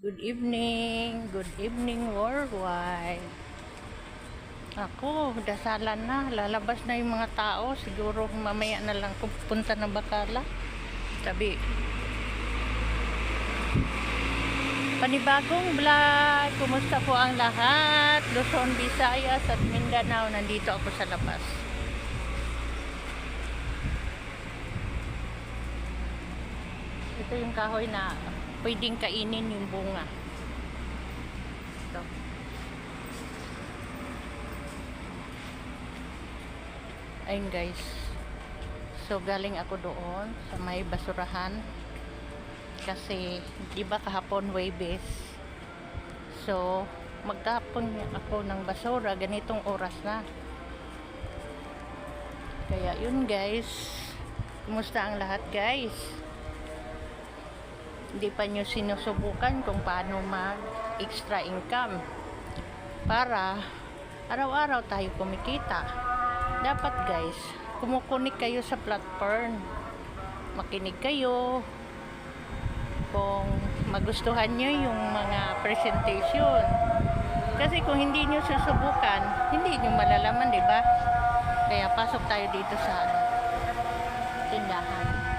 Good evening worldwide. Ako, dasalan na, lalabas na yung mga tao, siguro mamaya na lang kung pupunta na Bacala. Sabi, panibagong vlog, kumusta po ang lahat? Luzon, Visayas at Mindanao, nandito ako sa labas. Ito yung kahoy na pwedeng kainin yung bunga. Ito. Ayun guys. So galing ako doon sa may basurahan. Kasi di ba kahapon Huwebes. So magtapon ako ng basura ganitong oras na. Kaya yun guys. Kumusta ang lahat guys? Hindi pa nyo sinusubukan kung paano mag extra income para araw-araw tayo kumikita. Dapat guys, kumukunik kayo sa platform, makinig kayo kung magustuhan nyo yung mga presentation, kasi kung hindi nyo susubukan hindi nyo malalaman, diba? Kaya pasok tayo dito sa tindahan.